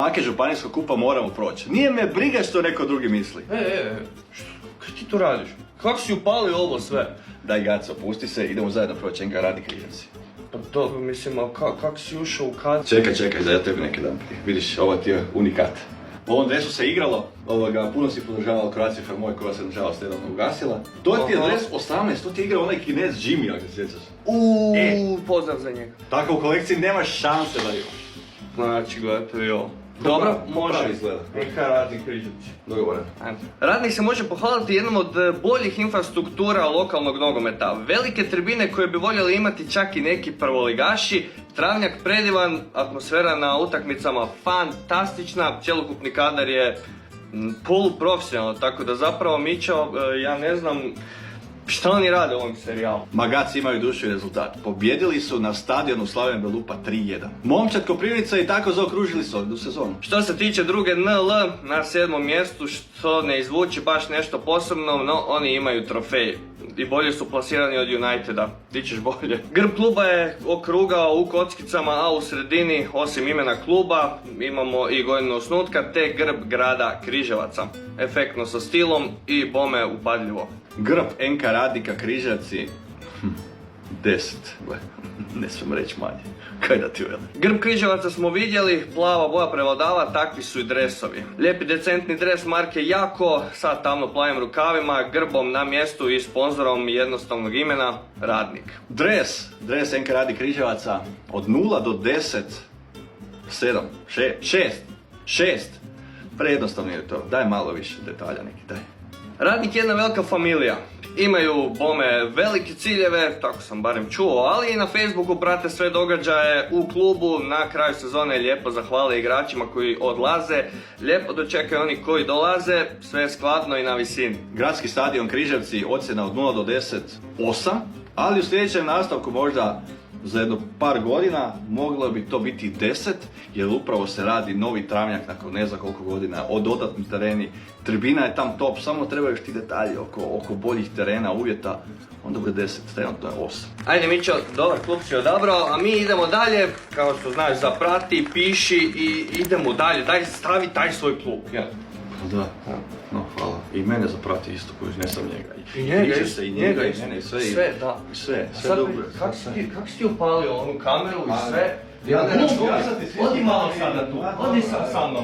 Svake županijskog kupa moramo proći. Nije me briga što neko drugi misli. Kaj ti to radiš? Kako si upalio ovo sve? Daj Gaco, pusti se, idemo zajedno proći NK Radnik Križevci. Pa dobro, mislim, a kako si ušao u kad? Čekaj, da ja tebi neki dan. Vidiš, ovo ti je unikat. U ovom dresu se igralo, puno si podržavalo Croatia Fermoy koja se nažalost nedavno ugasila. To ti je dres 18, to ti je igrao onaj Kinez Jimmy, ako se sjećaš. Pozdrav za njega. Tako u kolekciji nemaš šanse da imaš. Znači, gledajte vi ovo. Dobro, može. NK Radnik Križevci. Dogovoreno. Radnik se može pohvaliti jednom od boljih infrastruktura lokalnog nogometa. Velike tribine koje bi voljeli imati čak i neki prvoligaši. Travnjak predivan, atmosfera na utakmicama fantastična, cjelokupni kadar je poluprofesionalno, tako da zapravo Mićo, ja ne znam šta oni rade u ovom serijalu. Magaci imaju dušu i rezultat. Pobjedili su na stadionu Slaven Belupa 3-1. Momčad Koprivnica i tako zaokružili su ovu sezonu. Što se tiče druge NL, na 7. mjestu, što ne izvuči baš nešto posebno, no oni imaju trofej. I bolje su plasirani od Uniteda. Ti ćeš bolje. Grb kluba je okrugao u kockicama, a u sredini, osim imena kluba, imamo i godinu osnutka, te grb grada Križevaca. Efektno sa stilom i bome upadljivo. Grb NK Radnika Križevci 10, ne smijem reći manje, kaj da ti velim. Grb Križevaca smo vidjeli, plava boja prevladava, takvi su i dresovi. Lijepi decentni dres marke Jako, sa tamno plavim rukavima, grbom na mjestu i sponzorom jednostavnog imena Radnik. Dres NK Radnik Križevaca od 0 do 10, 7, 6, prejednostavno je to, daj malo više detalja neki, daj. Radnik je jedna velika familija. Imaju bome velike ciljeve, tako sam barem čuo, ali i na Facebooku prate sve događaje u klubu. Na kraju sezone lijepo zahvale igračima koji odlaze, lijepo dočekaju oni koji dolaze, sve je skladno i na visini. Gradski stadion Križevci, ocjena od 0 do 10, 8, ali u sljedećem nastavku možda za jedno par godina moglo bi to biti 10, jer upravo se radi novi travnjak nakon ne znam koliko godina, o dodatni tereni, tribina je tam top, samo trebaju još ti detalji oko boljih terena, uvjeta, onda bude 10, trenutno je 8. Ajde Mićo, dobar klub si odabrao, a mi idemo dalje, kao što znaš, zaprati, piši i idemo dalje, daj stavi taj svoj klub. Ja. Da, no hvala. I mene zaprati isto koji ne sam njega. I njega isto, i njega i mene, sve da. Sve Sad, dobro. Kako si ti upalio onu kameru i sve? Ja ne računam. Odi malo sada tu, odi sad sa mnom.